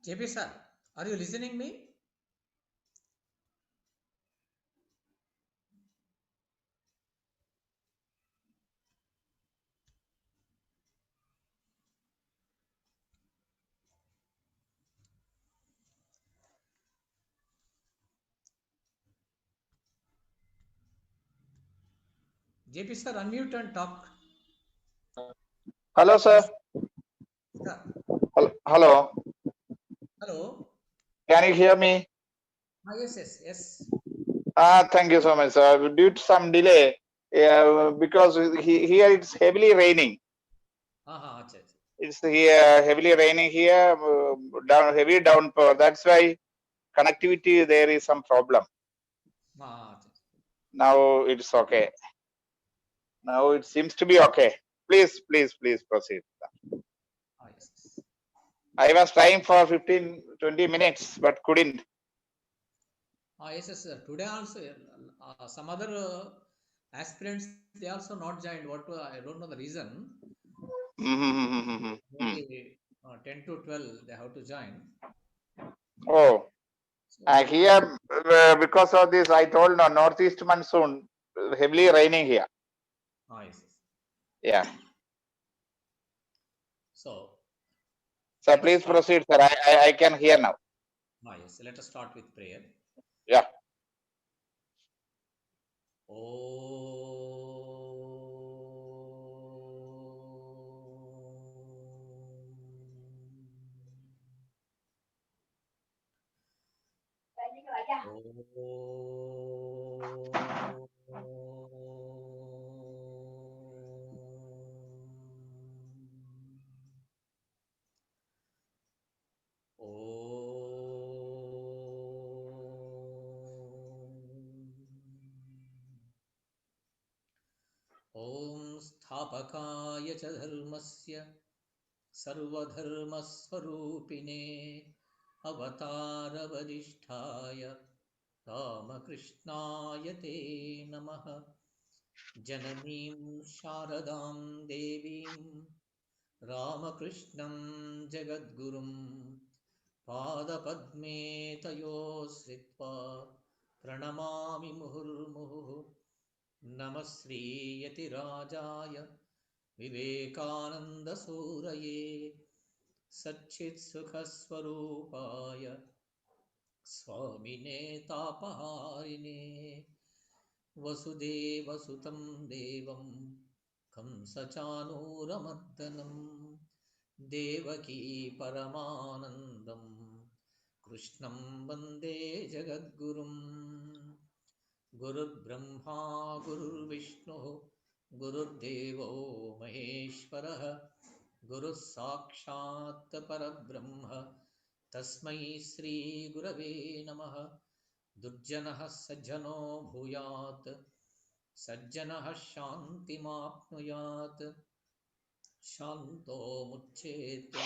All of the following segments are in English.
JP sir, are you listening me? JP sir, unmute and talk. Hello, sir. Sir, Hello. hello. Can you hear me? Yes. Thank you so much, sir. Due to some delay, because here it's heavily raining. Acha. It's here heavily raining here, heavy downpour. That's why connectivity there is some problem. Acha. Now it's okay. Now it seems to be okay. Please proceed. Yes. I was trying for 15-20 minutes, but couldn't. Yes, sir. Today also, some other aspirants, they also not joined. I don't know the reason. Maybe 10 to 12, they have to join. Oh. So, Here, because of this, I told no, northeast monsoon, heavily raining here. yes. Yeah. So, So let us please start. proceed, sir. I can hear now. Yes, let us start with prayer. Yeah. ॐ स्थापकाय च धर्मस्य सर्वधर्मस्वरूपिणे अवतारवरिष्ठाय रामकृष्णाय ते नमः। जननीं शारदां देवीं रामकृष्णं जगद्गुरुं पादपद्मे तयोः श्रित्वा प्रणमामि मुहुर्मुहुः। नमः श्रीयतिराजाय विवेकानन्दसूरये सच्चित्सुखस्वरूपाय स्वामिने तापहारिणे वसुदेवसुतं देवं कंसचानूरमर्दनं देवकी परमानन्दं कृष्णं वन्दे जगद्गुरुम्। गुरुर्ब्रह्मा गुरुर्विष्णुः गुरुर्देवो महेश्वरः गुरुः साक्षात् परब्रह्म तस्मै श्रीगुरवे नमः। दुर्जनः सज्जनो भूयात् सज्जनः शान्तिमाप्नुयात् शान्तो मुच्चेत्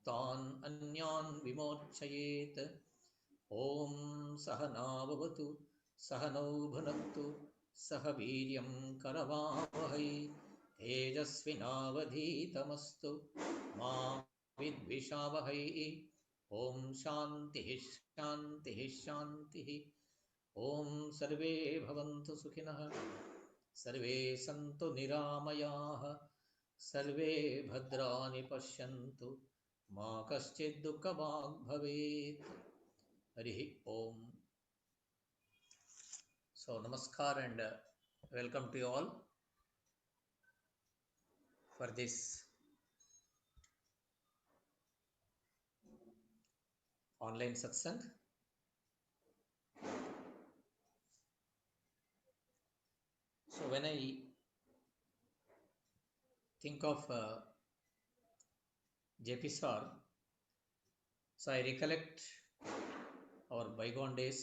तान् अन्यान् विमोचयेत्। ॐ सहनाववतु सहनौ भुनक्तु सह वीर्यं करवावहै तेजस्विनावधीतमस्तु मा विद्विषावहै। ॐ शान्तिः। ॐ सर्वे भवन्तु सुखिनः सर्वे सन्तु निरामयाः सर्वे भद्राणि पश्यन्तु मा कश्चित् दुःखभाग् भवेत्। Harihi Om. So, Namaskar and welcome to you all for this online satsang. So, when I think of JP Sir, so I recollect our bygone days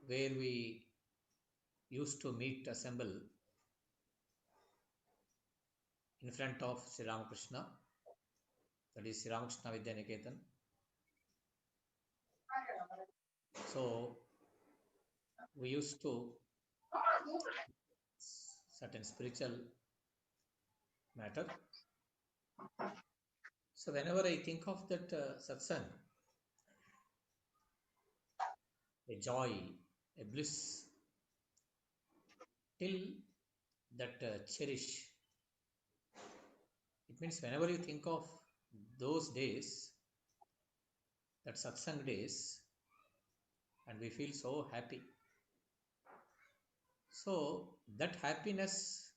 where we used to meet, assemble in front of Sri Ramakrishna, that is Sri Ramakrishna Vidya Niketan. So, we used to certain spiritual matter. So whenever I think of that satsang, a joy, a bliss, till that cherish. It means whenever you think of those days, that satsang days, and we feel so happy. So that happiness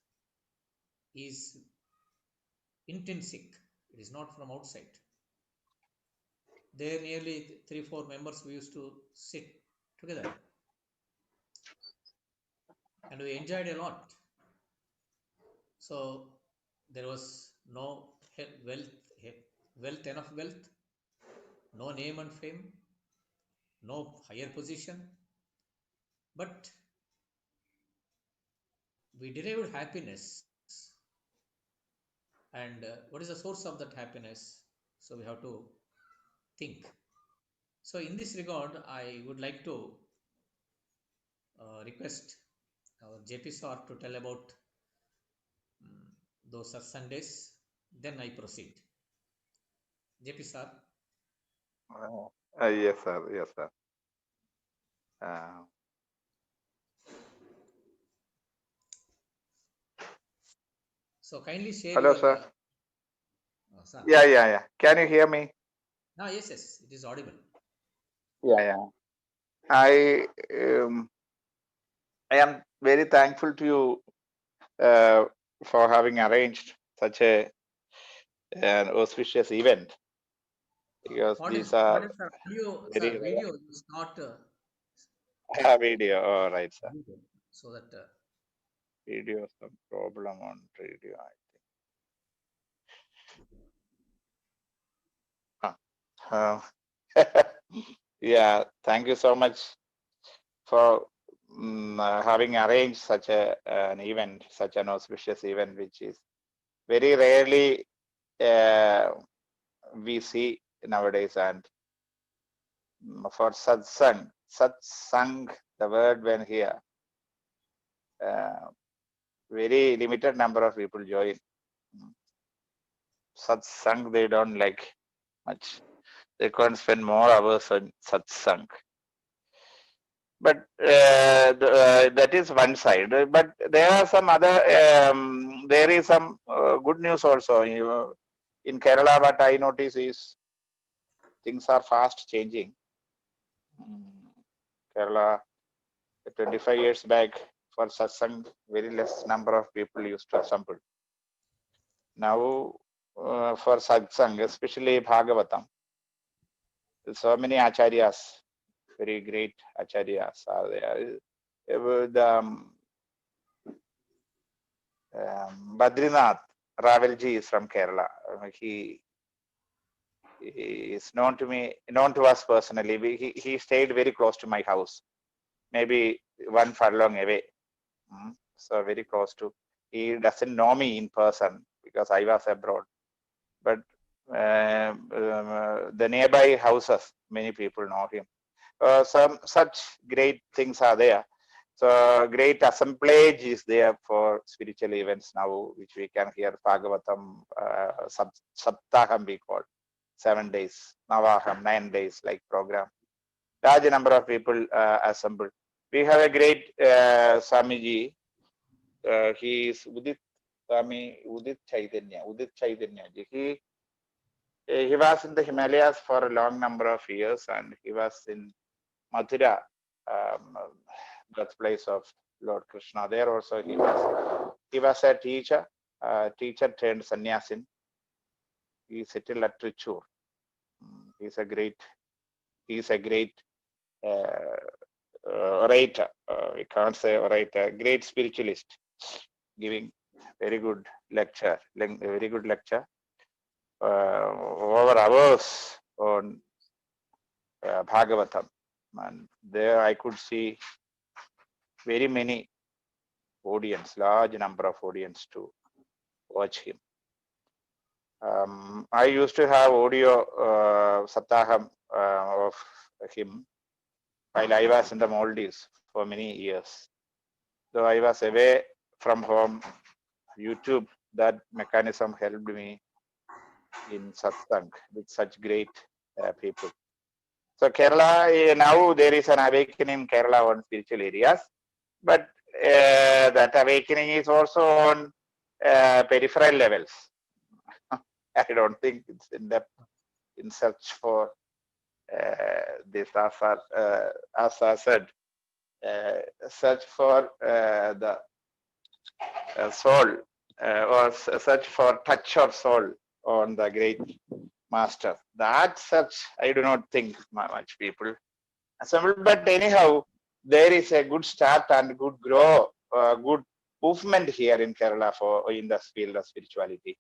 is intrinsic. It is not from outside. There nearly 3-4 members we used to sit together and we enjoyed a lot. So there was no wealth enough wealth, no name and fame, no higher position, but we derived happiness. And what is the source of that happiness? So we have to think. So in this regard, I would like to request our JP sir to tell about those satsang days. Then I proceed. JP sir. Yes, sir. Yes, sir. So kindly share Hello, your. sir. Sir. Yeah. Can you hear me? Yes. It is audible. Yeah. I am very thankful to you for having arranged such an auspicious event, because these are Sir. very Video is not video. All right, sir. video. So that Video, some problem on radio, I think. Yeah, thank you so much for having arranged such an event, such an auspicious event, which is very rarely we see nowadays. And for satsang, the word when here, very limited number of people join. Satsang they don't like much. They can't spend more hours on satsang. But that is one side. But there are some other. There is some good news also. In Kerala, what I notice is things are fast changing. Kerala, 25 years back, for satsang, very less number of people used to assemble. Now, for satsang, especially Bhagavatam, so many acharyas, very great acharyas are there. The Badrinath Ravalji is from Kerala. He is known to us personally. He stayed very close to my house, maybe 1 furlong away. So very close to. He doesn't know me in person because I was abroad. But the nearby houses, many people know him. Some such great things are there. So great assemblage is there for spiritual events now, which we can hear Bhagavatam, Saptaham we call, 7 days, Navaham, 9 days like program. Large number of people assembled. We have a great Swamiji. He is Udit Swami Udit Chaitanya. He was in the Himalayas for a long number of years, and he was in Mathura, birthplace of Lord Krishna. There also he was a teacher turned sannyasin. He settled at Trichur. He's a great orator. We can't say orator. Great spiritualist, giving very good lecture. Over hours on Bhagavatam, and there I could see very many audience, large number of audience to watch him. I used to have audio Saptaham of him while I was in the Maldives for many years. Though I was away from home, YouTube, that mechanism helped me in satsang with such great people. So Kerala, now there is an awakening in Kerala on spiritual areas, but that awakening is also on peripheral levels. I don't think it's in depth in search for this, as I said, search for the soul or search for touch of soul on the great master. That search, I do not think much people assemble. But anyhow, there is a good start and good grow, good movement here in Kerala for in the field of spirituality.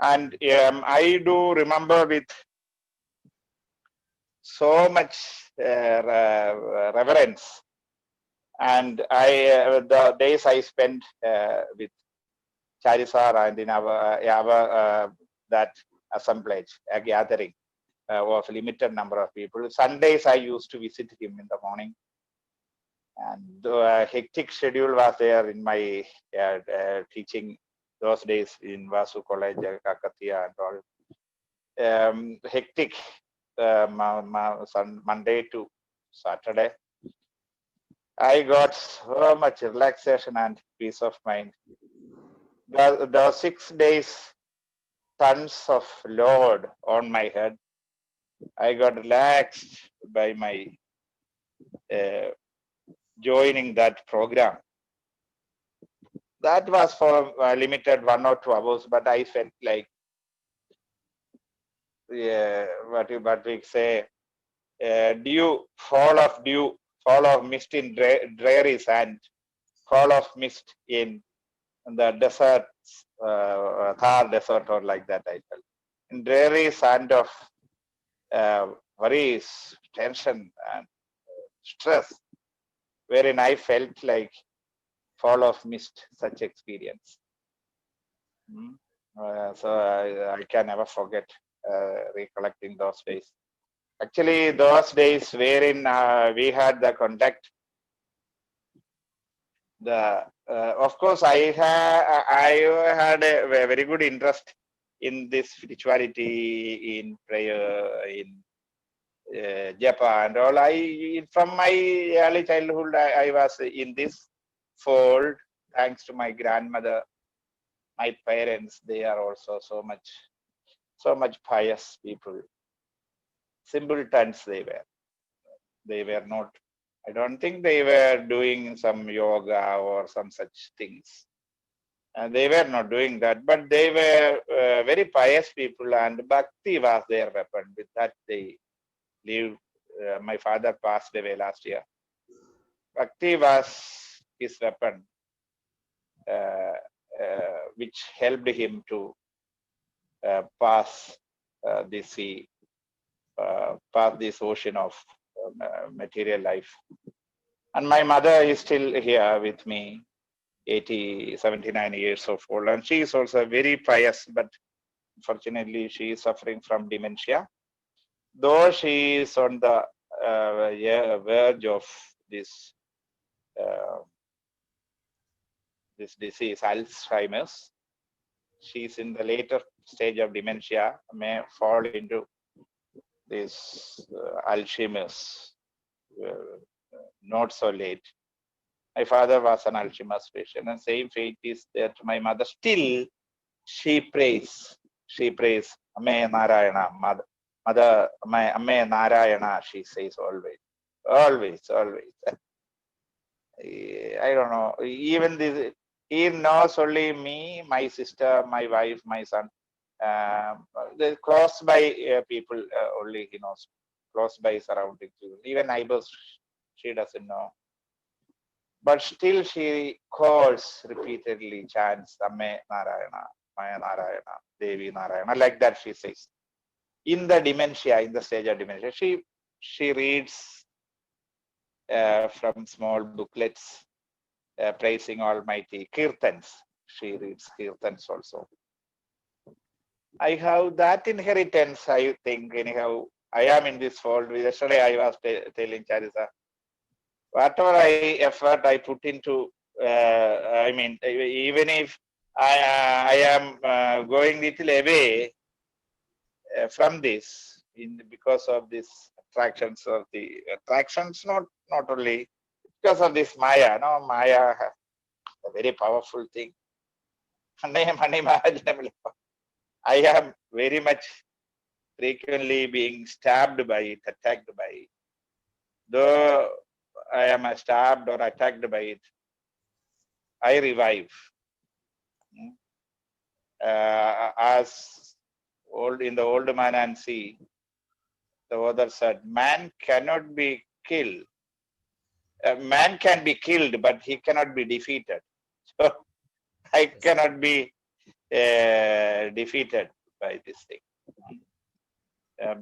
And I do remember with so much reverence, and the days I spent with Charisar and in our that assemblage, a gathering of a limited number of people. Sundays I used to visit him in the morning, and the hectic schedule was there in my teaching those days in Vasu College, Kakatiya and all. Hectic Monday to Saturday. I got so much relaxation and peace of mind. The 6 days, tons of load on my head. I got relaxed by my joining that program. That was for limited 1 or 2 hours, but I felt like what we say, fall of mist in dreary sand, fall of mist in the desert, Thar desert or like that. I felt in dreary sand of worries, tension, and stress, wherein I felt like fall of mist, such experience. So I can never forget recollecting those days. Actually, those days wherein we had the contact, of course, I had a very good interest in this spirituality, in prayer, in japa and all. From my early childhood, I was in this fold, thanks to my grandmother, my parents. They are also so much pious people. Simpletons they were. They were not, I don't think they were doing some yoga or some such things. And they were not doing that, but they were very pious people, and bhakti was their weapon. With that, they lived. My father passed away last year. Bhakti was his weapon, which helped him to pass this sea, pass this ocean of material life. And my mother is still here with me, 79 years of old, and she is also very pious, but unfortunately she is suffering from dementia. Though she is on the verge of this disease, Alzheimer's, she is in the later stage of dementia, may fall into this Alzheimer's not so late. My father was an Alzheimer's patient, and same fate is there to my mother. Still, she prays. Amme Narayana, mother, my Amme Narayana, she says always. I don't know. Even this, he knows only me, my sister, my wife, my son. The close by people only he knows. Close by surroundings. Even neighbors, she doesn't know. But still she calls repeatedly, chants Amme Narayana, Maya Narayana, Devi Narayana, like that she says. In the dementia, in the stage of dementia, she reads from small booklets praising Almighty, Kirtans. She reads Kirtans also. I have that inheritance, I think, anyhow. I am in this fold. Yesterday I was telling Charissa, whatever effort I put into, even if I am going little away, from this, because of this attractions, or the attractions, not only because of this Maya. No, Maya, a very powerful thing, unimaginable. I am very much frequently being stabbed by it, attacked by it. Though I am stabbed or attacked by it, I revive. As old in the Old Man and Sea, the author said, man cannot be killed. Man can be killed, but he cannot be defeated. So I cannot be defeated by this thing,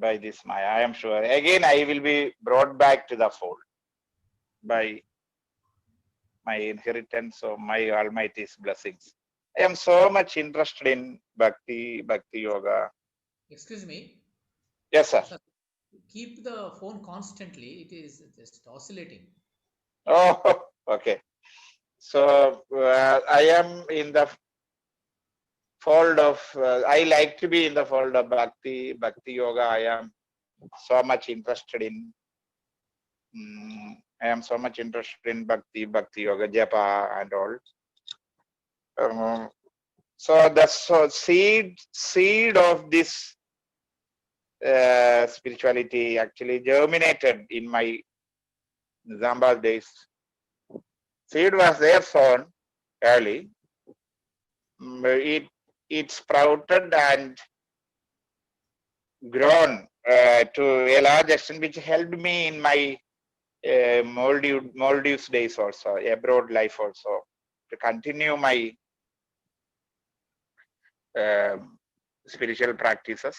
by this Maya. I am sure. Again, I will be brought back to the fold by my inheritance of my Almighty's blessings. I am so much interested in Bhakti Yoga. Excuse me. Yes, sir. Keep the phone constantly. It is just oscillating. Oh, okay. So I am in the fold of, I like to be in the fold of Bhakti Yoga. I am so much interested in, I am so much interested in Bhakti Yoga, Japa and all. So the seed of this spirituality actually germinated in my Nizambad days. Seed was there sown early. It sprouted and grown to a large extent, which helped me in my Maldives days also, abroad life also, to continue my spiritual practices,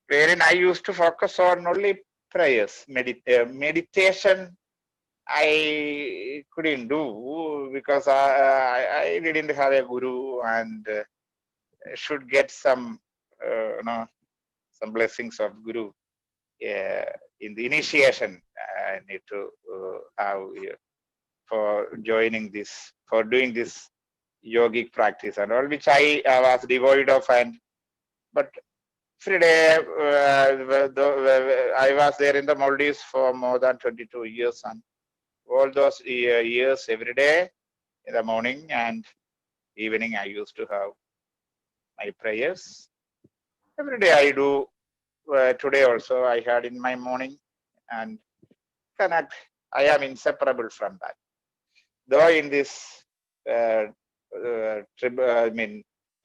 wherein I used to focus on only prayers. Meditation I couldn't do because I didn't have a guru, and should get some some blessings of guru in the initiation. I need to have for joining this, for doing this yogic practice and all, which I was devoid of. And but every day I was there in the Maldives for more than 22 years, and all those years, every day in the morning and evening, I used to have my prayers. Every day I do. Today also I had in my morning, and cannot. I am inseparable from that. Though in this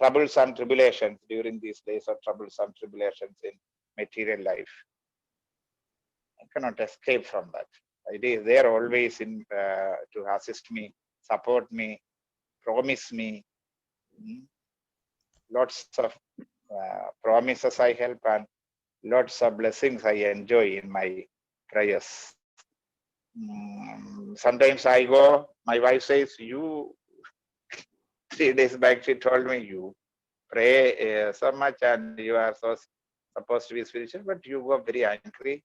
troublesome tribulations, during these days of troublesome tribulations in material life, I cannot escape from that. It is there always in to assist me, support me, promise me. Lots of promises I help, and lots of blessings I enjoy in my prayers. Sometimes I go, my wife says, you, 3 days back she told me, you pray so much and you are so supposed to be spiritual, but you were very angry.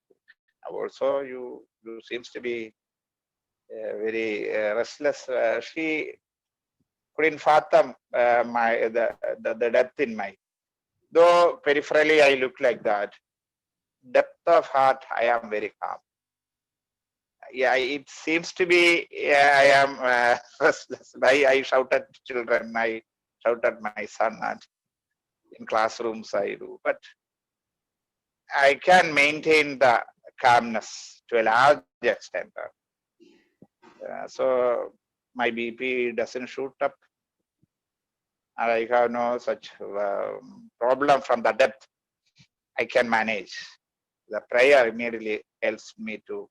Also, you seems to be very restless. She couldn't fathom the depth in my. Though peripherally I look like that, depth of heart I am very calm. Yeah, it seems to be. I am restless. I shout at children. I shout at my son, and in classrooms I do. But I can maintain the calmness to a large extent. So my BP doesn't shoot up. I have no such problem from the depth. I can manage. The prayer immediately helps me to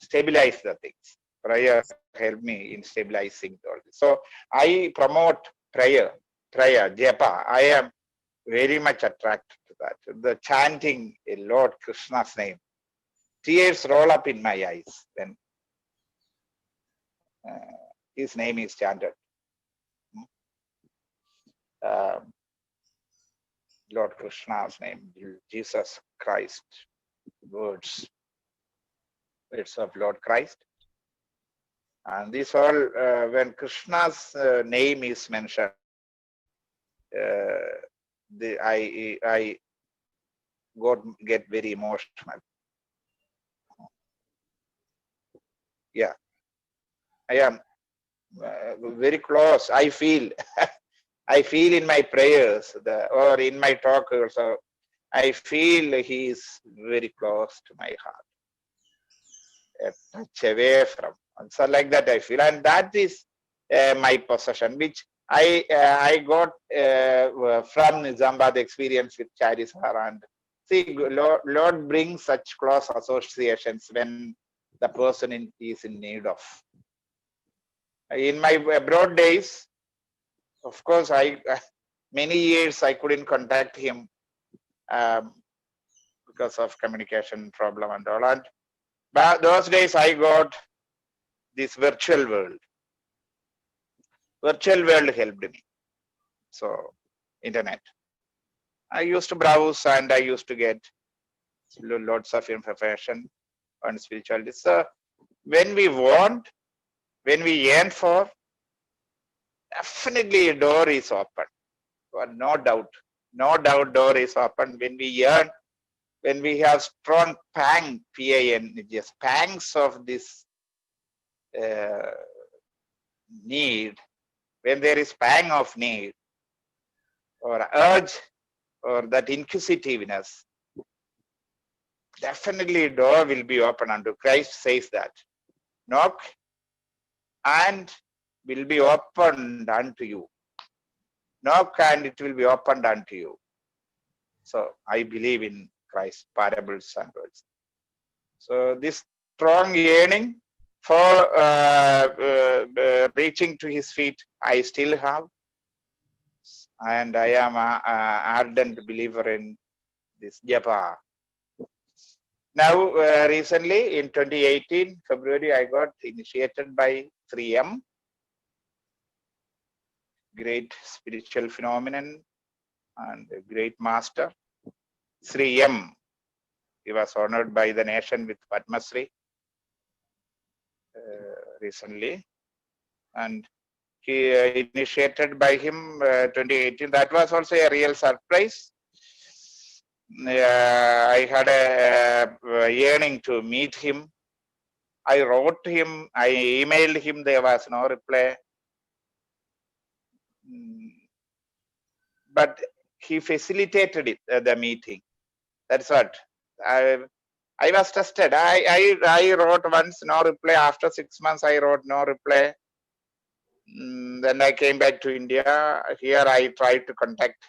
stabilize the things. Prayer help me in stabilizing all this. So I promote prayer, japa. I am very much attracted to that. The chanting Lord Krishna's name. Tears roll up in my eyes when his name is chanted. Lord Krishna's name, Jesus Christ, words of Lord Christ. And these all, when Krishna's name is mentioned, I get very emotional. Yeah, I am very close. I feel I feel in my prayers or in my talk also. I feel he is very close to my heart, a touch away from. So like that I feel, and that is my possession, which I got from Nizamabad experience with Charisar. And see, Lord brings such close associations when the person is in need of. In my abroad days, of course, many years I couldn't contact him um, because of communication problem and all. And those days I got this virtual world. Virtual world helped me. So, internet. I used to browse and I used to get lots of information on spirituality. So, when we want, when we yearn for, definitely a door is open. No doubt. No doubt door is open. When we yearn, when we have strong PAN, just pangs of this need, when there is pang of need or urge or that inquisitiveness, definitely door will be open unto. Christ says that. Knock and will be opened unto you. Knock and it will be opened unto you. So I believe in Christ's parables and words. So this strong yearning for reaching to his feet, I still have. And I am an ardent believer in this japa. Now, recently in 2018, February, I got initiated by 3M, great spiritual phenomenon and a great master. 3M, he was honored by the nation with Padma Shri recently. And he initiated by him 2018. That was also a real surprise. I had a yearning to meet him. I wrote him, I emailed him, there was no reply. But he facilitated it, the meeting. That's what. I was tested. I wrote once, no reply. After 6 months, I wrote no reply. Then I came back to India. Here I tried to contact.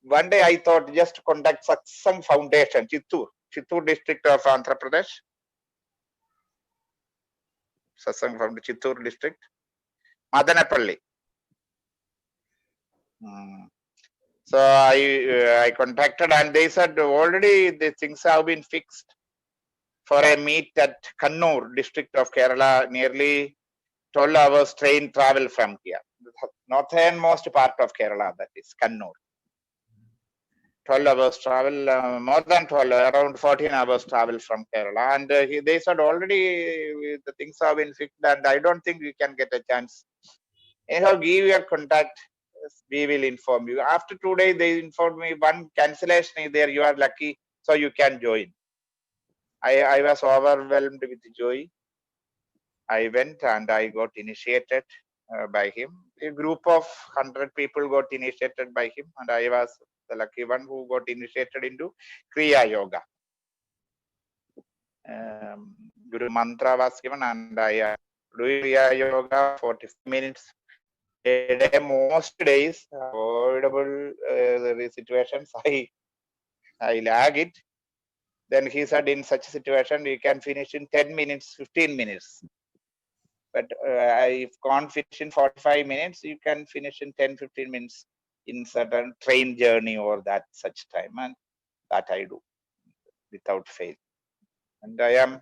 One day I thought just to contact Satsang Foundation, Chittoor district of Andhra Pradesh. Satsang Foundation, Chittoor district. Madanapalli. So I contacted and they said already the things have been fixed for a meet at Kannur district of Kerala, nearly 12 hours train travel from here. Northernmost part of Kerala, that is Kannur. 12 hours travel, more than 12, around 14 hours travel from Kerala. And they said already the things have been fixed and I don't think we can get a chance. Anyhow, give your contact. We will inform you. After 2 days, they informed me one cancellation is there. You are lucky, so you can join. I was overwhelmed with joy. I went and I got initiated by him. A group of 100 people got initiated by him, and I was the lucky one who got initiated into Kriya Yoga. Guru Mantra was given, and I do Kriya Yoga 45 minutes a day. Most days, avoidable situations, I lag it. Then he said, in such a situation, you can finish in 10 minutes, 15 minutes. But if can't finish in 45 minutes, you can finish in 10, 15 minutes in certain train journey or that such time. And that I do without fail. And I am,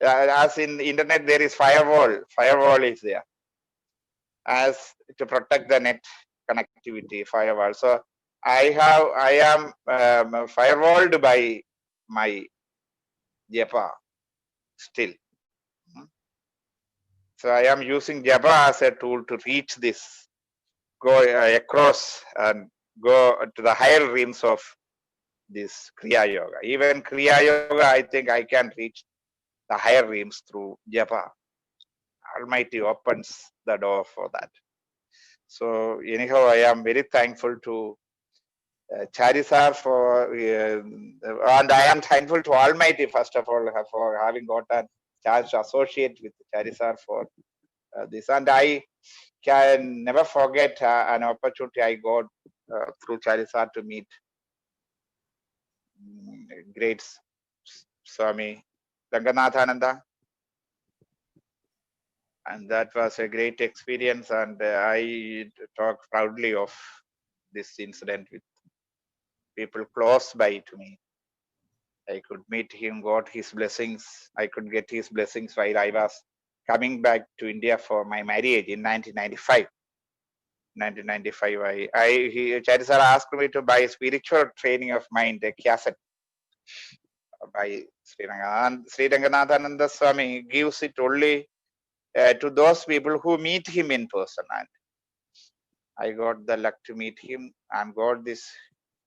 as in the internet, there is firewall. Firewall is there as to protect the net connectivity, firewall. So I am firewalled by my japa still. So I am using Japa as a tool to reach this, go across and go to the higher realms of this Kriya Yoga. Even Kriya Yoga, I think I can reach the higher realms through Japa. Almighty opens the door for that. So anyhow, I am very thankful to Charisar for, and I am thankful to Almighty first of all for having got a chance to associate with Charisar for this. And I can never forget an opportunity I got through Charisar to meet great Swami Ranganathananda. And that was a great experience. And I talk proudly of this incident with people close by to me. I could meet him, got his blessings. I could get his blessings while I was coming back to India for my marriage in 1995. 1995, Charisar asked me to buy spiritual training of mind, a cassette by Sri Ranganathananda Swami gives it only to those people who meet him in person. And I got the luck to meet him and got this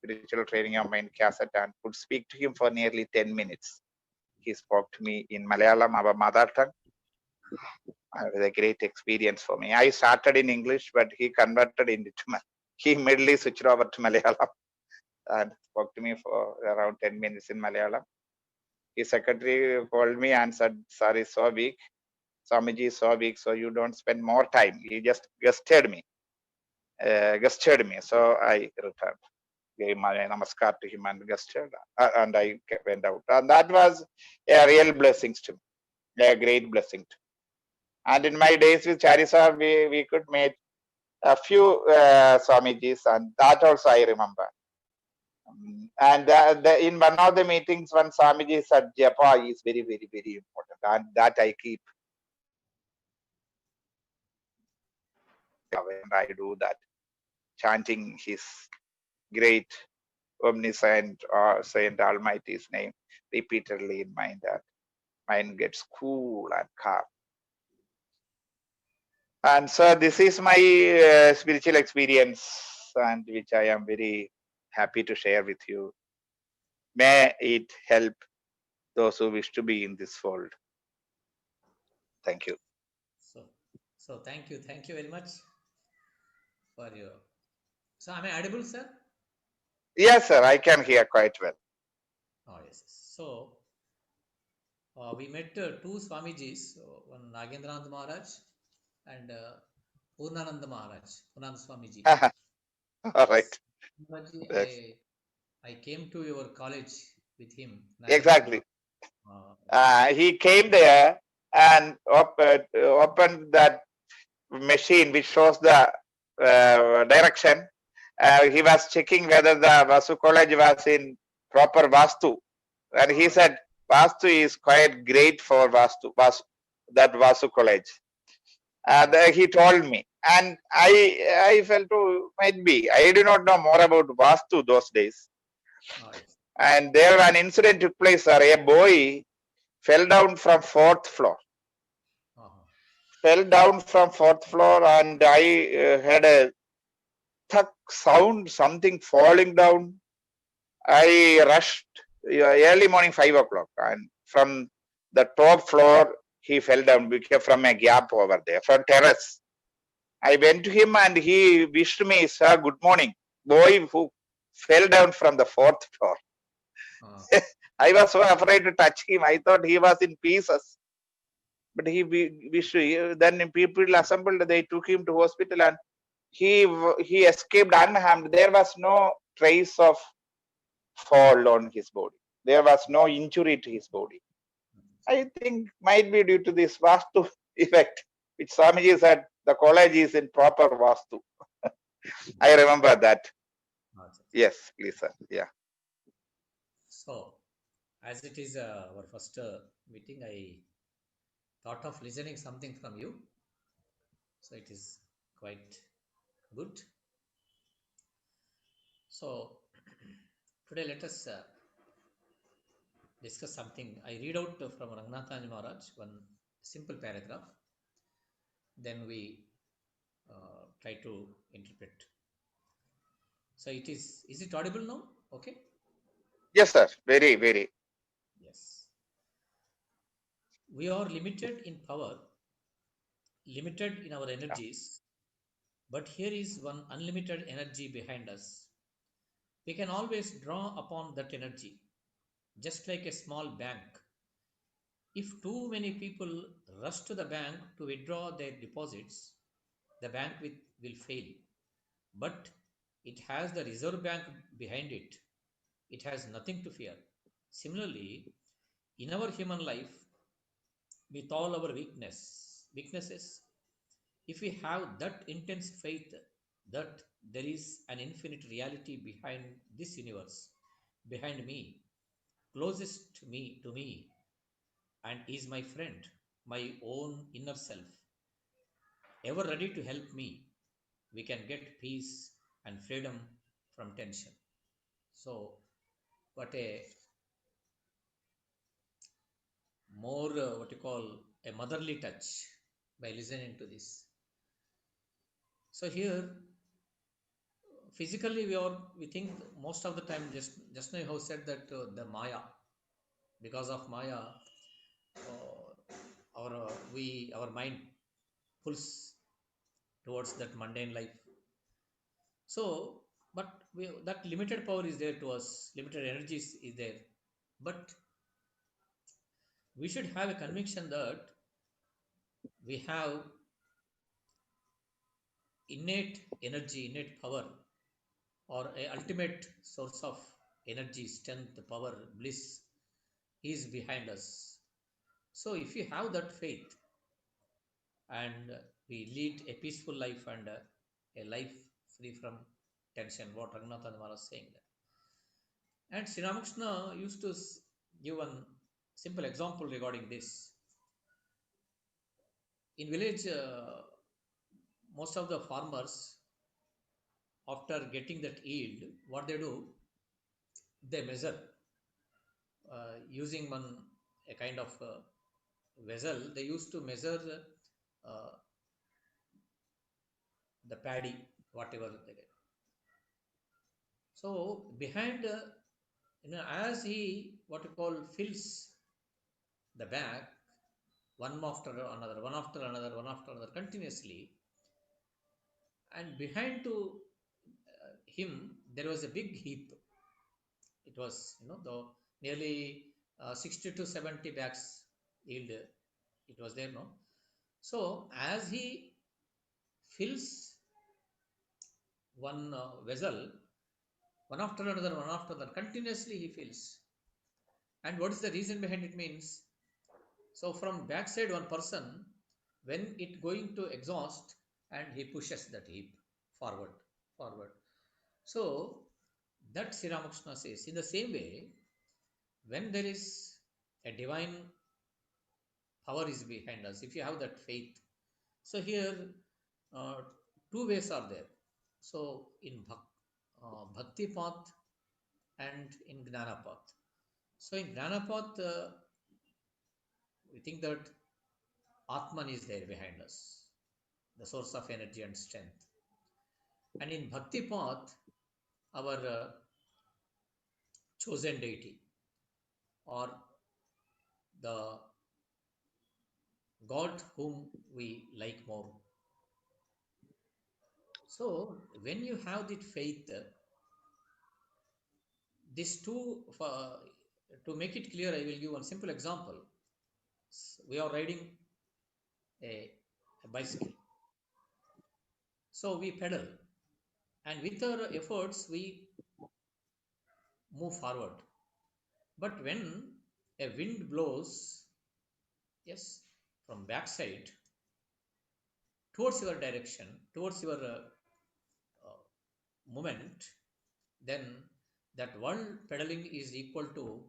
spiritual training of mind cassette and could speak to him for nearly 10 minutes. He spoke to me in Malayalam, our mother tongue. It was a great experience for me. I started in English, but he converted into he immediately switched over to Malayalam and spoke to me for around 10 minutes in Malayalam. His secretary called me and said, "Sir is so weak. Swamiji is so weak, so you don't spend more time." He just gusted me. So I returned, gave my namaskar to him and gusted, and I went out. And that was a real blessing to me, a great blessing to me. And in my days with Charisar, we could meet a few Swamijis, and that also I remember. And in one of the meetings, when Swamiji said Japa is very, very, very important, and that I keep. And I do that, chanting his great omniscient or Saint Almighty's name repeatedly in mind, that mind gets cool and calm. And so this is my spiritual experience, and which I am very happy to share with you. May it help those who wish to be in this world. Thank you. So thank you very much for your. So am I audible, sir? Yes, sir, I can hear quite well. Oh yes. So we met two Swamijis, one Nagendranath Maharaj and Purnananda Maharaj, Purnananda Swamiji. All right. Swamiji, I came to your college with him. Exactly. He came there and opened that machine which shows the direction. He was checking whether the Vasu college was in proper Vastu. And he said, Vastu is quite great for that Vasu college. He told me. And I felt, oh, might be. I do not know more about Vastu those days. And there an incident took place where a boy fell down from 4th floor. Fell down from 4th floor, and I had a thud sound, something falling down. I rushed early morning 5 o'clock, and from the top floor he fell down from a gap over there, from terrace. I went to him and he wished me, "Sir, good morning." Boy who fell down from the 4th floor. I was so afraid to touch him. I thought he was in pieces. But he wished. Then people assembled. They took him to hospital, and he escaped unharmed. There was no trace of fall on his body. There was no injury to his body. I think might be due to this Vastu effect, which Swamiji said the college is in proper Vastu. I remember that. Yes, please, sir. Yeah. So, as it is our first meeting, I thought of listening something from you. So it is quite good. So today let us discuss something. I read out from Ranganathananda Maharaj one simple paragraph. then we try to interpret. So is it audible now? Okay. Yes, sir. Very, very. Yes. We are limited in power, limited in our Yeah. energies, but here is one unlimited energy behind us. We can always draw upon that energy, just like a small bank. If too many people rush to the bank to withdraw their deposits, the bank will fail. But it has the Reserve Bank behind it. It has nothing to fear. Similarly, in our human life, with all our weaknesses, if we have that intense faith that there is an infinite reality behind this universe, behind me, closest to me, and is my friend, my own inner self, ever ready to help me, we can get peace and freedom from tension. So, what a more what you call a motherly touch by listening to this. So here, physically, we think most of the time, just now you have said that the Maya, because of Maya, our mind pulls towards that mundane life. So, but that limited power is there to us, limited energies is there, but we should have a conviction that we have innate energy, innate power, or a ultimate source of energy, strength, power, bliss is behind us. So, if you have that faith and we lead a peaceful life and a life free from tension, what Rangnath Maharaj was saying that. And Sri Ramakrishna used to give one simple example regarding this. In village, most of the farmers, after getting that yield, what they do, they measure using one a kind of vessel. They used to measure uh, the paddy, whatever they get. So behind, as he what you call fills the bag, one after another, one after another, one after another, continuously, and behind to him there was a big heap. It was the nearly 60 to 70 bags yield. It was there, no. So as he fills one vessel, one after another, one after another, continuously he fills. And what is the reason behind it means? So from backside one person, when it going to exhaust, and he pushes that heap forward, forward. So that Sri Ramakrishna says, in the same way, when there is a divine power is behind us, if you have that faith. So here, uh, two ways are there. So in bhakti path and in gnana path. So in gnana path, we think that Atman is there behind us, the source of energy and strength. And in bhakti path, our chosen deity or the God whom we like more. So when you have that faith, these two, to make it clear, I will give one simple example. We are riding a bicycle. So we pedal, and with our efforts, we move forward. But when a wind blows, yes, from backside towards your direction, towards your uh, movement, then that one pedaling is equal to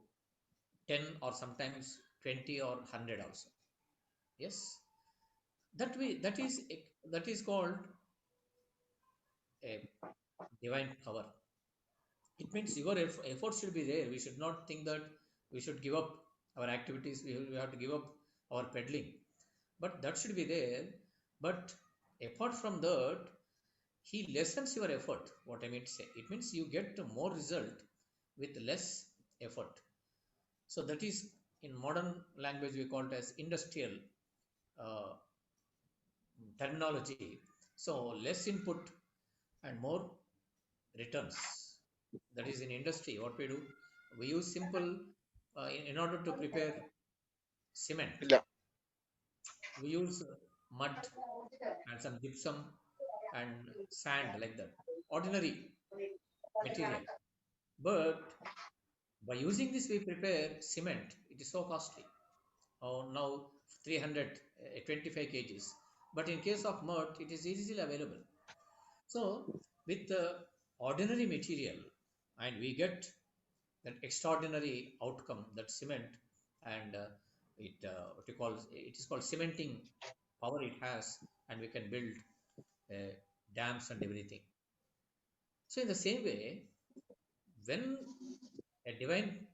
10 or sometimes 20 or 100 also. Yes, that is called a divine power. It means your effort should be there. We should not think that we should give up our activities. We have to give up our pedaling, but that should be there. But apart from that, he lessens your effort. What I mean to say, it means you get more result with less effort. So that is, in modern language we call it as industrial uh, terminology. So less input and more returns. That is, in industry what we do, we use simple in order to prepare cement, Yeah. we use mud and some gypsum and sand, like that, ordinary material. But by using this we prepare cement, it is so costly. Now 325 kgs, but in case of mud it is easily available. So with the ordinary material, and we get that extraordinary outcome, that cement, and what you call, it is called cementing power it has, and we can build dams and everything. So in the same way, when a divine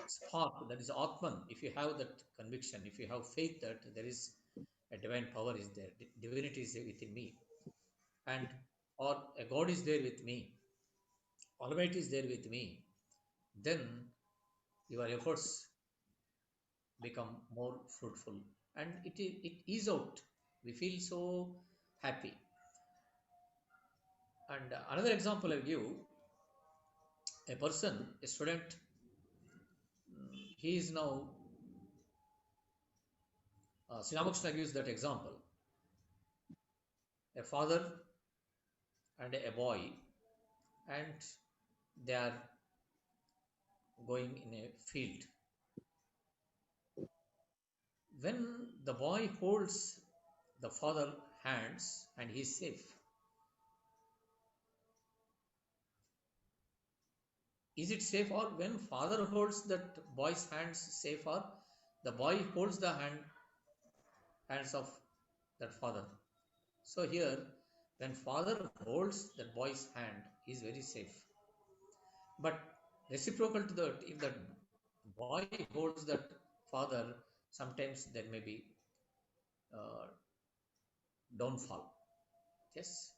spark, that is Atman, if you have that conviction, if you have faith that there is a divine power is there, divinity is within me, and or a God is there with me, Almighty is there with me, then your efforts become more fruitful, and it is out. We feel so happy. And another example I give, a person, a student, he is now, Sri Ramakrishna gives that example, a father and a boy, and they are going in a field. When the boy holds the father hands and he is safe, is it safe, or when father holds that boy's hands safe, or the boy holds the hands of that father? So here, when father holds that boy's hand, he is very safe. But reciprocal to that, if that boy holds that father, sometimes there may be uh, downfall. Yes.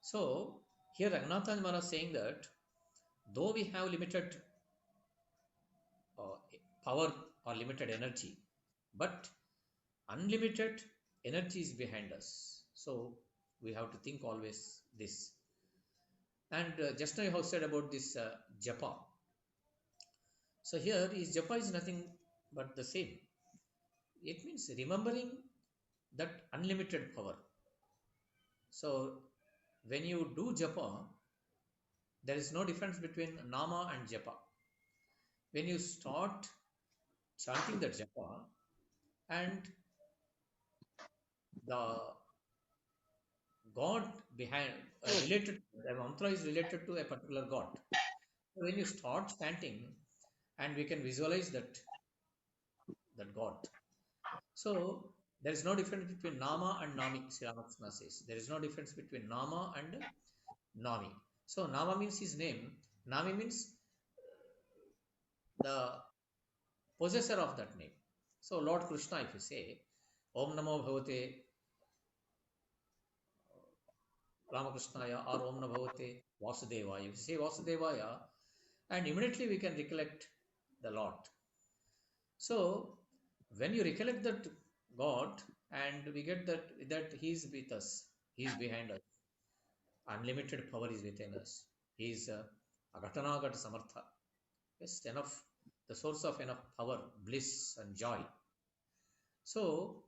So here Raghunathan Maharaj is saying that though we have limited uh, power or limited energy, but unlimited energy is behind us. So we have to think always this. And just now you have said about this japa. So here is japa is nothing but the same. It means remembering that unlimited power. So when you do japa, there is no difference between nama and japa. When you start chanting the japa, and the god behind related, the mantra is related to a particular god. So when you start chanting, and we can visualize that god. So there is no difference between nama and nami. Sri Ramakrishna says there is no difference between nama and nami. So nama means his name, nami means the possessor of that name. So Lord Krishna, if you say Om Namo Bhavate Ramakrishnaya, or Om Namo Bhavate Vasudevaya, if you say Vasudevaya, and immediately we can recollect the Lord. So when you recollect that God, and we get that He is with us, He is behind us, unlimited power is within us. He is Agatanagat Samartha. Yes, enough, the source of enough power, bliss, and joy. So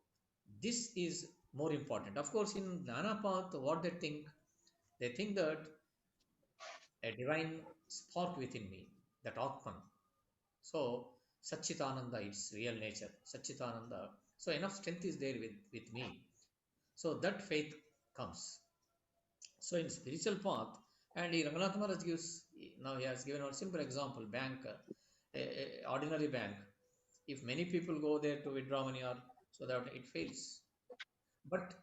this is more important. Of course, in Jnana path, what they think that a divine spark within me, that Atman. So Satchitananda, its real nature, Satchitananda. So enough strength is there with me. So that faith comes. So in spiritual path, and Ranganath Maharaj gives, now he has given a simple example, bank, ordinary bank. If many people go there to withdraw money, or so that it fails. But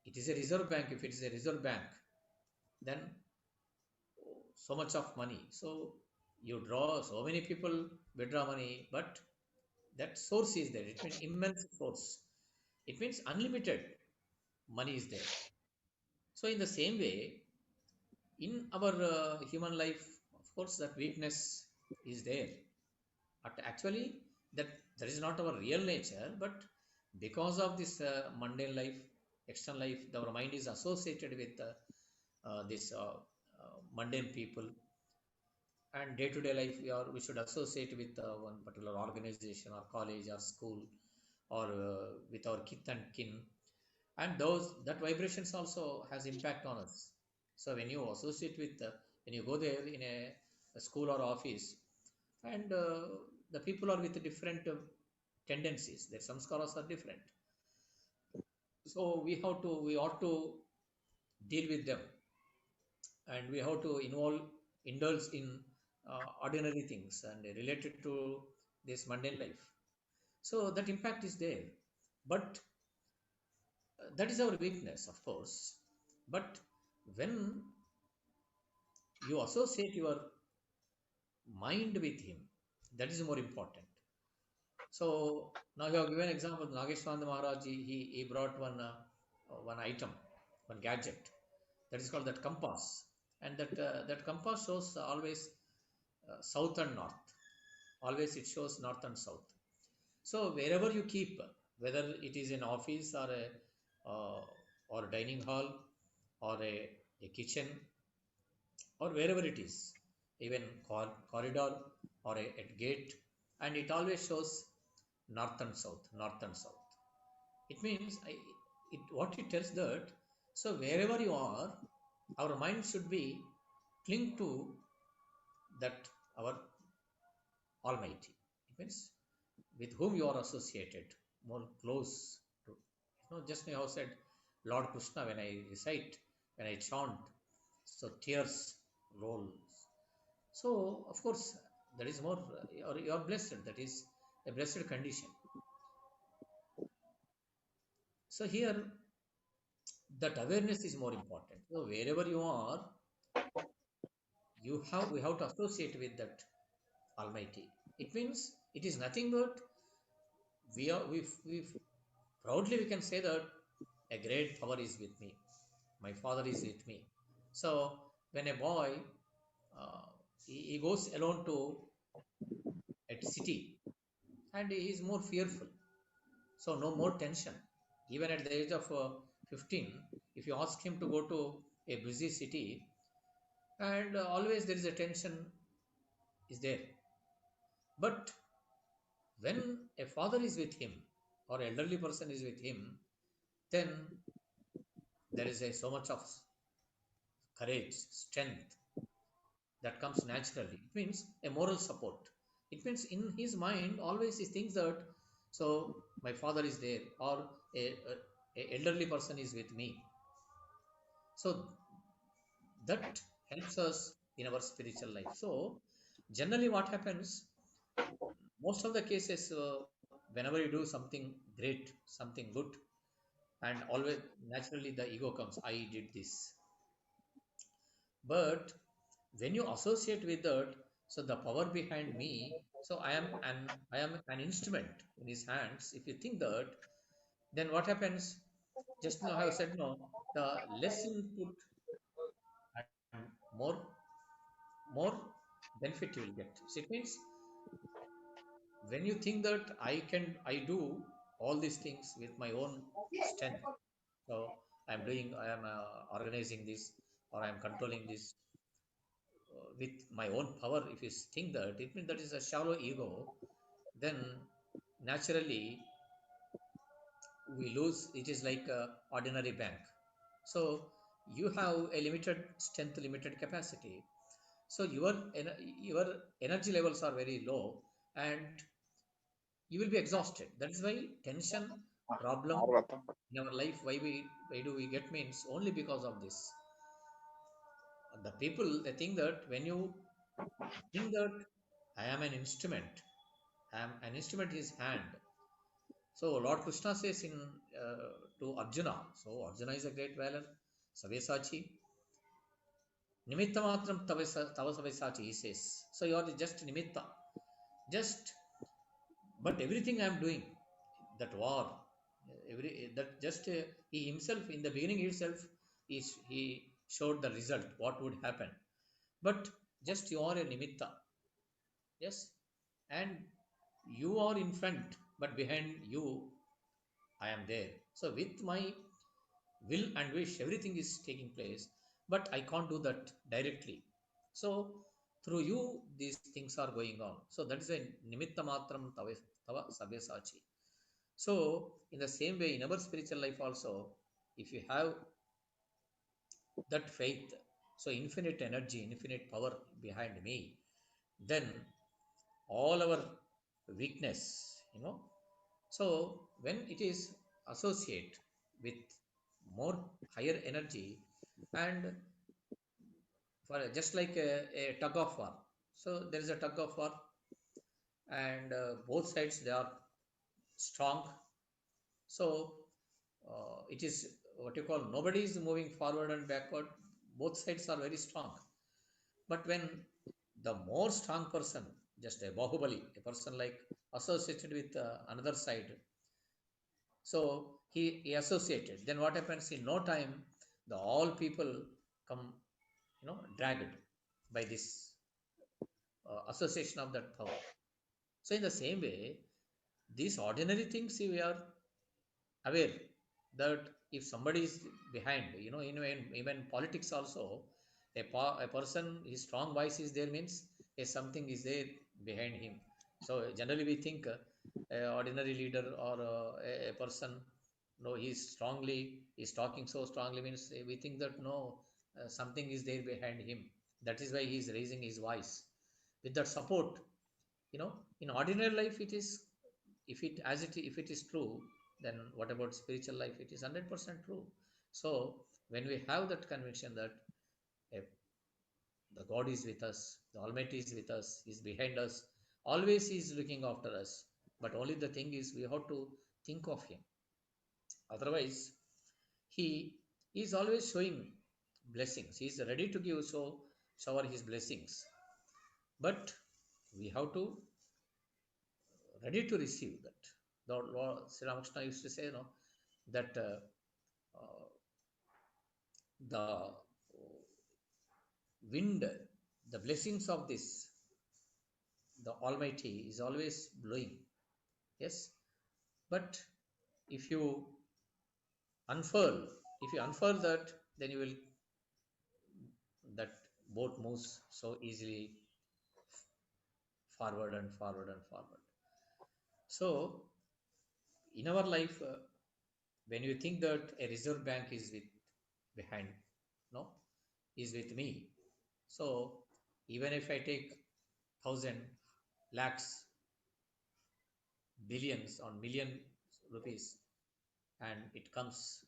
it is a reserve bank. If it is a reserve bank, then so much of money. So you draw, so many people withdraw money, but that source is there. It means immense source. It means unlimited money is there. So in the same way, in our human life, of course, that weakness is there. But actually, that is not our real nature. But because of this mundane life, external life, our mind is associated with this mundane people, and day-to-day life we should associate with one particular organization or college or school, or with our kith and kin, and those that vibrations also has impact on us. So when you associate with when you go there in a school or office, and the people are with different tendencies, their samskaras are different, so we ought to deal with them, and we have to indulge in ordinary things and related to this mundane life. So that impact is there, but that is our weakness, of course. But when you associate your mind with him, that is more important. So now you have given example, Nageshwananda Maharaj, he brought one item, one gadget, that is called that compass, and that compass shows always south and north. Always it shows north and south. So wherever you keep, whether it is in office or dining hall or a kitchen or wherever it is, even corridor or a gate, and it always shows north and south, north and south. It means what it tells that, so wherever you are, our mind should be cling to that our Almighty. It means with whom you are associated, more close to. Just now I said Lord Krishna when I recite, when I chant, so tears roll. So of course that is more, you are blessed. That is a blessed condition. So here that awareness is more important. So wherever you are, we have to associate with that Almighty. It means it is nothing but we proudly we can say that a great power is with me. My Father is with me. So when a boy uh, he goes alone to a city, and he is more fearful, so no more tension. Even at the age of 15, if you ask him to go to a busy city, and always there is a tension is there. But when a father is with him or elderly person is with him, then there is so much of courage, strength that comes naturally. It means a moral support. It means in his mind always he thinks that, so my father is there, or a elderly person is with me. So that helps us in our spiritual life. So generally what happens, most of the cases, whenever you do something great, something good, and always naturally the ego comes, I did this. But when you associate with that, so the power behind me, so I am an instrument in his hands. If you think that, then what happens? Just now I have said no, the less input and more benefit you will get. So it means when you think that I do all these things with my own strength. So I am organizing this, or I am controlling this with my own power. If you think that, it means that is a shallow ego. Then naturally we lose. It is like a ordinary bank. So you have a limited strength, limited capacity. So your energy levels are very low, and you will be exhausted. That is why tension, problem in our life, why do we get means only because of this. The people, they think that when you think that I am an instrument, I am an instrument in his hand. So Lord Krishna says in to Arjuna, so Arjuna is a great valor, Savesachi, Nimitta matram tava Savesachi, he says. So you are just Nimitta, just, but everything I am doing, that war, Every that just he himself in the beginning itself he showed the result what would happen, but just you are a nimitta. Yes, and you are in front, but behind you I am there. So with my will and wish everything is taking place, but I can't do that directly. So through you these things are going on. So that is a nimitta matram tava sabyasachi. So in the same way in our spiritual life also, if you have that faith, so infinite energy, infinite power behind me, then all our weakness, you know, so when it is associate with more higher energy, and for just like a tug of war, so there is a tug of war, and both sides they are strong. So it is what you call nobody is moving forward and backward, both sides are very strong. But when the more strong person, just a bahubali, a person like associated with another side, so he associated, then what happens in no time, the all people come, you know, dragged by this association of that power. So in the same way, these ordinary things we are aware that if somebody is behind, you know, even politics also, a person his strong voice is there means something is there behind him. So generally we think a ordinary leader or a person, no, he's strongly, he's talking so strongly means we think that no, something is there behind him, that is why he is raising his voice with that support. You know, in ordinary life it is, if it as it if it is true, then what about spiritual life? It is 100% true. So when we have that conviction that eh, the God is with us, the Almighty is with us, is behind us, always he is looking after us, but only the thing is we have to think of him. Otherwise he is always showing blessings, he is ready to give, so shower his blessings, but we have to ready to receive that. The Lord Sri Ramakrishna used to say, no, that uh, the wind, the blessings of this, the Almighty is always blowing. Yes, but if you unfurl, if you unfurl that, then you will, that boat moves so easily forward and forward and forward. So in our life, when you think that a reserve bank is with behind, no, is with me, so even if I take thousand, lakhs, billions on million rupees, and it comes,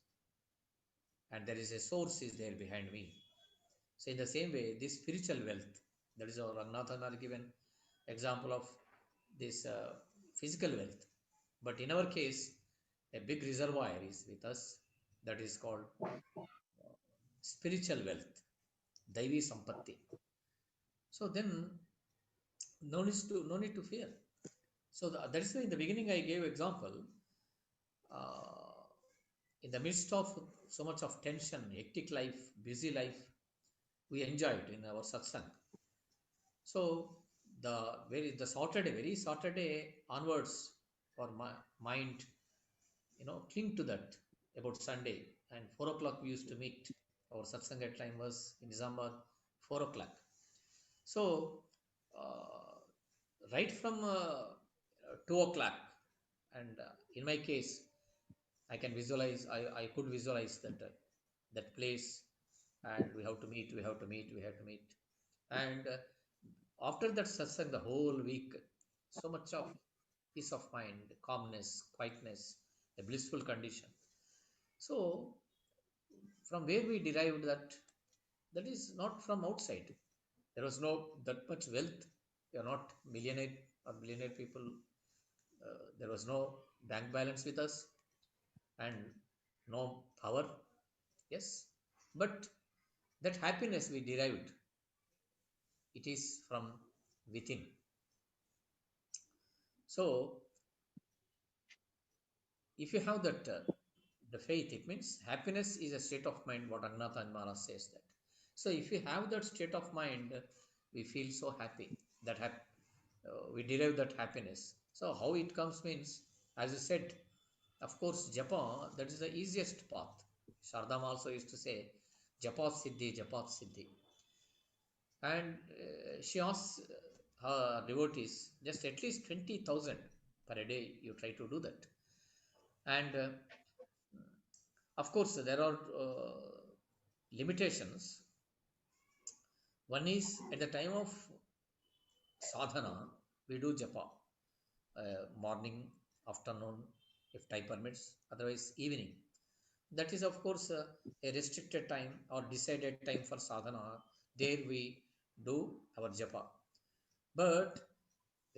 and there is a source is there behind me. So in the same way this spiritual wealth, that is our Ranganathan are given example of this physical wealth, but in our case a big reservoir is with us, that is called spiritual wealth, daivi sampatti. So then no need to fear. So that is why in the beginning I gave example, uh, in the midst of so much of tension, hectic life, busy life, we enjoyed in our satsang. So the Saturday, very Saturday onwards, our mind, you know, cling to that about Sunday. And 4 o'clock we used to meet. Our satsang at time was in Nizamabad, 4 o'clock. So right from 2 o'clock, and in my case, I can visualize. I could visualize that that place, and we have to meet. We have to meet. We have to meet. And after that satsang, the whole week, so much of peace of mind, calmness, quietness, a blissful condition. So from where we derived that, that is not from outside. There was no that much wealth. We are not millionaire or billionaire people. There was no bank balance with us and no power. Yes, but that happiness we derived, it is from within. So if you have that the faith, it means happiness is a state of mind. What Agnatha and Mara says that. So if we have that state of mind, we feel so happy that we derive that happiness. So how it comes means, as you said, of course, japa, that is the easiest path. Shardam also used to say, Japat Siddhi, Japat Siddhi. And she asks her devotees just at least 20,000 per a day. You try to do that. And of course, there are limitations. One is at the time of sadhana, we do japa, morning, afternoon, if time permits, otherwise, evening. That is, of course, a restricted time or decided time for sadhana. There we do our japa. But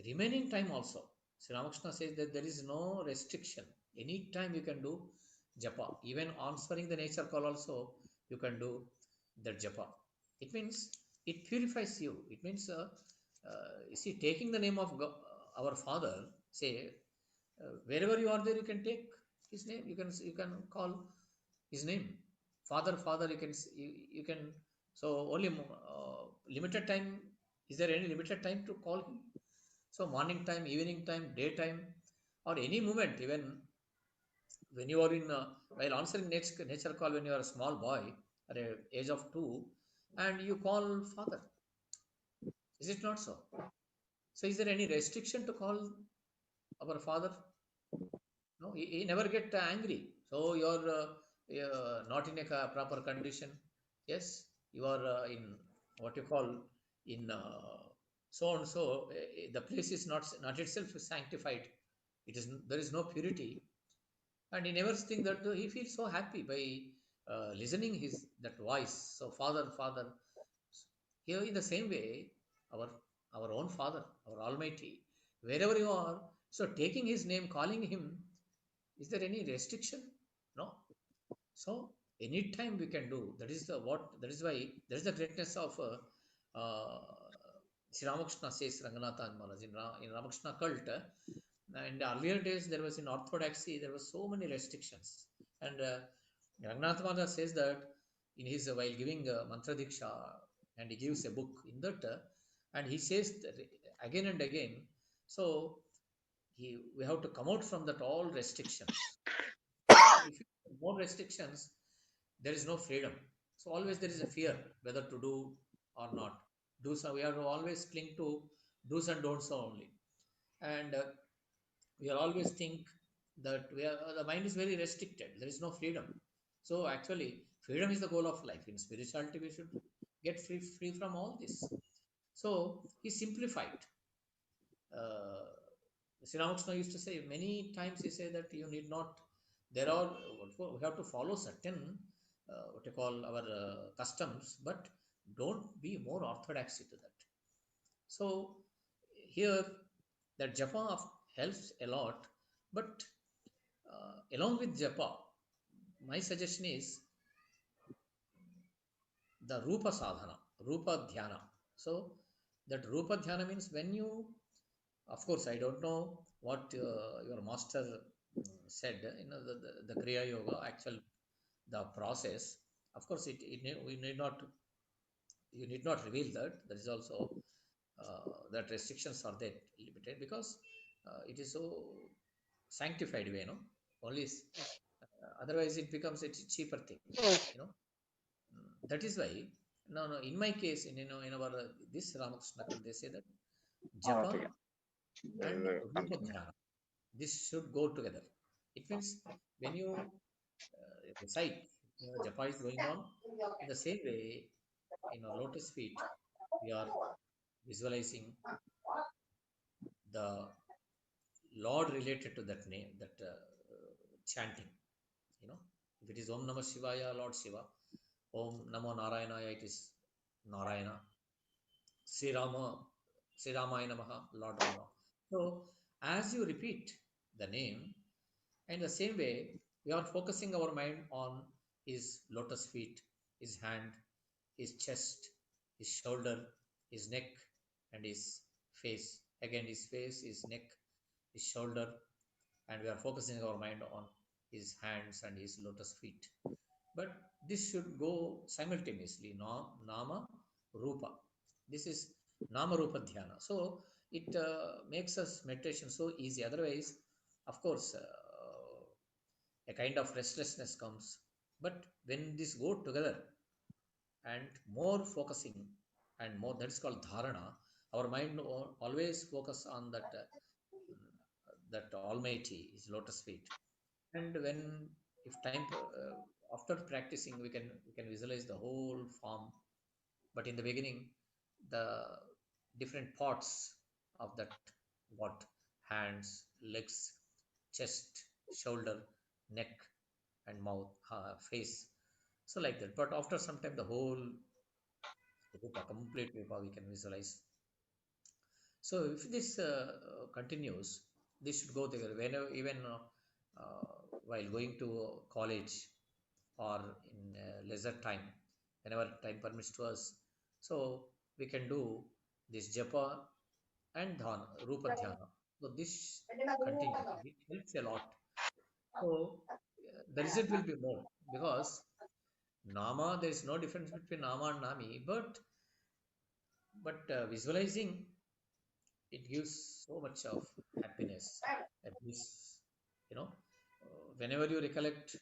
remaining time also, Sri Ramakrishna says that there is no restriction. Any time you can do japa. Even answering the nature call also, you can do that japa. It means it purifies you. It means, you see, taking the name of our Father, say, wherever you are there, you can take his name. You can call his name. Father, Father. You can. So only limited time. Is there any limited time to call him? So morning time, evening time, daytime, or any moment, even when you are in while answering nature call when you are a small boy at a age of 2, and you call Father. Is it not so? So is there any restriction to call our Father? No, he never get angry. So you're not in a proper condition. Yes, you are in what you call in so and so. The place is not itself sanctified. It is there is no purity, and he never think that he feels so happy by listening his that voice. So Father, Father. Here in the same way, our our own Father, our Almighty, wherever you are. So taking His name, calling Him, is there any restriction? No. So anytime we can do. That is the what. That is why there is the greatness of Sri Ramakrishna says Ranganatha and Maharaj in Ramakrishna cult. In the earlier days, there was in orthodoxy there were so many restrictions, and Ranganath Maharaj says that in his while giving mantra diksha, and he gives a book in that, and he says that again and again. So we have to come out from that all restrictions. If you have more restrictions, there is no freedom. So always there is a fear whether to do or not. Do so. We have to always cling to do's and don'ts only, and we are always think that the mind is very restricted. There is no freedom. So actually, freedom is the goal of life. In spirituality, we should get free from all this. So he simplified. Uh, Sri Ramakrishna used to say many times. He said that you need not. There are we have to follow certain what you call our customs, but don't be more orthodoxy to that. So here that japa helps a lot, but along with japa, my suggestion is the rupa sadhana, rupa dhyana. So that rupa dhyana means when you, of course, I don't know what your master said. The Kriya Yoga, actual the process. Of course, we need not you need not reveal that. There is also that restrictions are there limited because it is so sanctified way, only otherwise it becomes a cheaper thing, you know. That is why no, in my case, in our this Ramakrishna Kal, they say that japa Okay. and rupa Continue. dhyana, this should go together. It means when you recite, japa is going on in the same way. In our lotus feet, we are visualizing the Lord related to that name, that chanting. You know, if it is Om Namah Shivaya, Lord Shiva. Om Namo Narayanaya, it is Narayana. Sri Rama, Sri Ramaya Namaha, Lord Rama. So as you repeat the name, in the same way, we are focusing our mind on his lotus feet, his hand, his chest, his shoulder, his neck, and his face. Again, his face, his neck, his shoulder, and we are focusing our mind on his hands and his lotus feet. But this should go simultaneously, nama, rupa. This is nama rupa dhyana. So it makes us meditation so easy. Otherwise, of course, a kind of restlessness comes. But when this go together and more focusing and more, that is called dharana. Our mind always focus on that Almighty, His lotus feet. And when, if time after practicing, we can visualize the whole form. But in the beginning, the different parts of that, what, hands, legs, chest, shoulder, neck, and mouth, face, so like that. But after some time, the whole rupa, complete rupa, we can visualize. So if this continues, this should go together. Whenever, even while going to college or in leisure time, whenever time permits to us, so we can do this japa and dhan, rupa dhyana. So this continues. It helps a lot. So the result will be more, because nama, there is no difference between nama and nami, but visualizing, it gives so much of happiness, a bliss, you know. Whenever you recollect,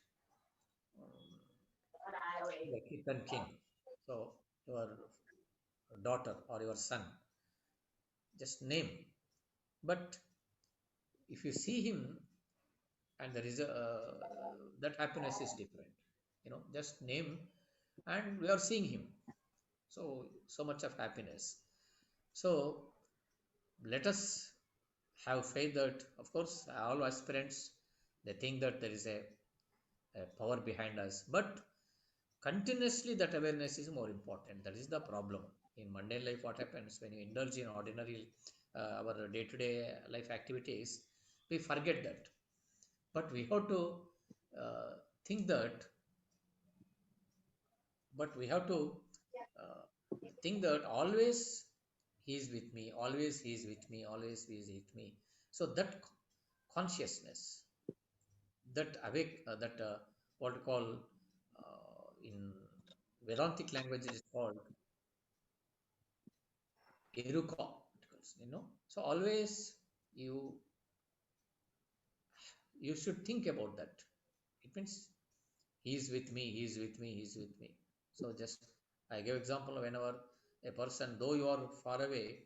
like Ethan King, so your daughter or your son, just name. But if you see him, and there is a that happiness is different, you know. Just name, and we are seeing him, so much of happiness. So let us have faith that, of course, all aspirants, they think that there is a power behind us, but continuously that awareness is more important. That is the problem in mundane life. What happens when you indulge in ordinary our day-to-day life activities, we forget that. But we have to uh, think that, but we have to uh, think that always he is with me, always he is with me, always he is with me. So that consciousness, that awake, that what we call in Vedantic language, it is called eruka, you know. So always you you should think about that. It means he is with me, he is with me, he is with me. So just I give example, whenever a person, though you are far away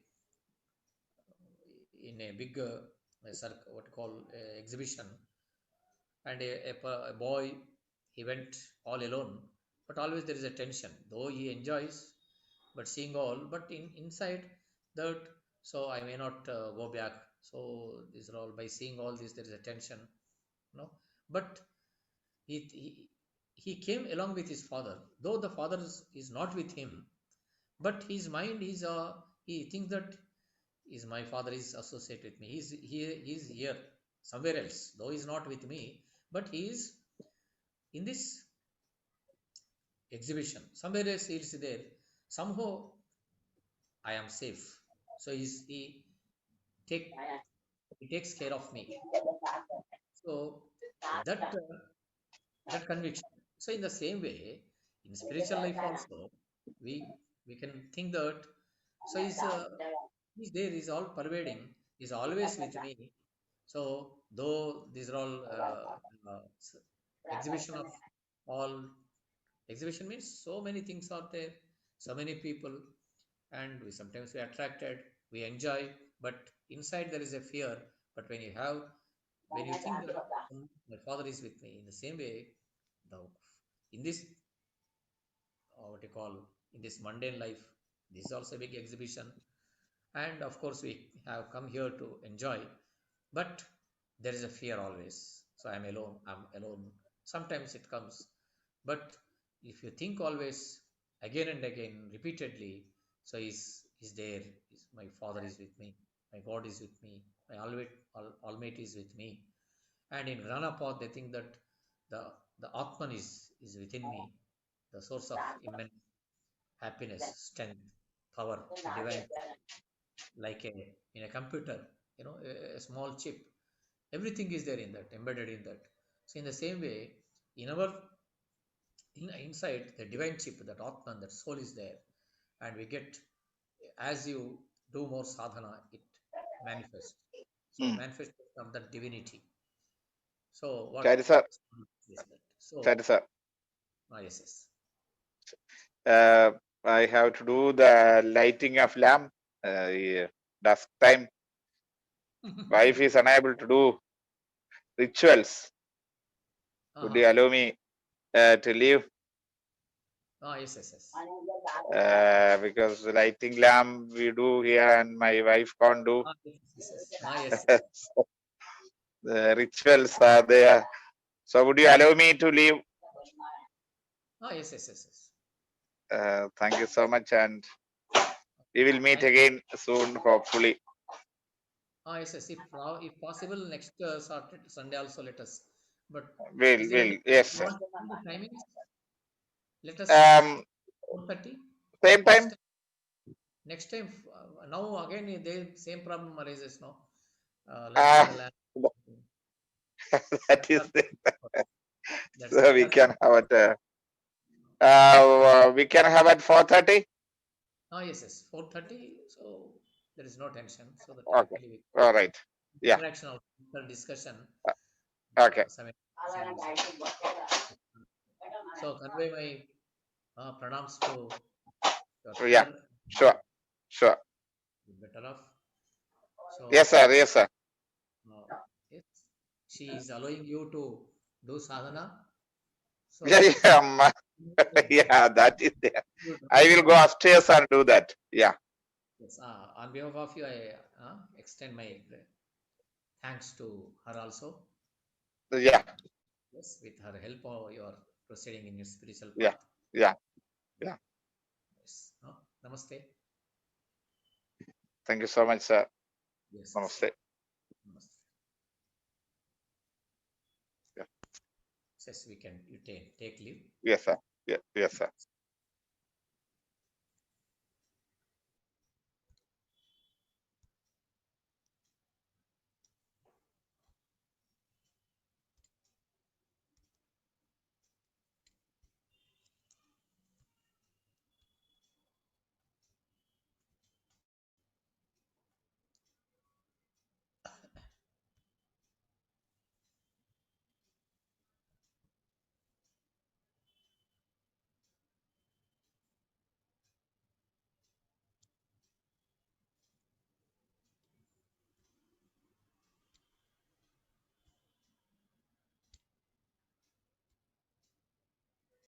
in a big what you call exhibition, and a boy, he went all alone, but always there is a tension, though he enjoys, but seeing all, but inside that, so I may not go back. So these are all, by seeing all this, there is a tension, you know. But he came along with his father, though the father is not with him, but his mind is he thinks that is my father is associated with me, he's here somewhere else, though he's not with me, but he is in this exhibition, somewhere else he is there. Somehow I am safe. So take he takes care of me. So that that conviction. So in the same way, in spiritual life also, we we can think that, so he's there, he's all pervading, he's always with me. So though these are all exhibition of all, exhibition means so many things are there, so many people, and we sometimes we attracted, we enjoy, but inside there is a fear. But when you think that my father is with me, in the same way, the in this what you call, in this mundane life, this is also a big exhibition, and of course we have come here to enjoy, but there is a fear always. So I'm alone, sometimes it comes. But if you think always, again and again, repeatedly, so is there, is my father is with me, my God is with me, my almighty is with me. And in Granapod, they think that the the Atman is within me, the source of immense happiness, strength, power, divine, like a in a computer, you know, a small chip. Everything is there in that, embedded in that. So in the same way, in our inside the divine chip, that Atman, that soul is there, and we get, as you do more sadhana, it manifests. So manifestation of that divinity. So what Sorry, sir. is that? So Sorry, sir. yes, yes. I have to do the lighting of lamp. Yeah, dusk time. Wife is unable to do rituals. Would you allow me to leave? Yes, yes, yes. Because the lighting lamp we do here and my wife can't do. Yes, yes. The rituals are there. So would you allow me to leave? Yes, yes, yes, yes. Thank you so much, and we will meet again soon, hopefully. Yes, yes. If possible, next Saturday, Sunday also let us. But is there Will any yes, sir. timings? Let us 4:30. Same time. Next time, now again the same problem arises now. Lighting the lamp. That is it. That's So we can have it. We can have at 4:30. Yes, yes, 4:30. So there is no tension. So that Okay. directly All right. Yeah. interaction of discussion. Okay. So convey my pranams to your Yeah. mother. Sure. Sure. Better off. So Yes, sir. Yes, sir. if she is allowing you to do sadhana, so Yeah, yeah, that is there. I will go upstairs and do that. Yeah. Yes, on behalf of you, I extend my thanks to her also. Yeah. Yes, with her help, you are proceeding in your spiritual Yeah. path. Yeah. Yeah. Yes. Namaste. Thank you so much, sir. Yes. Namaste. Namaste. Yes, we can. You take leave. Yes, sir. Yeah. Yes, sir.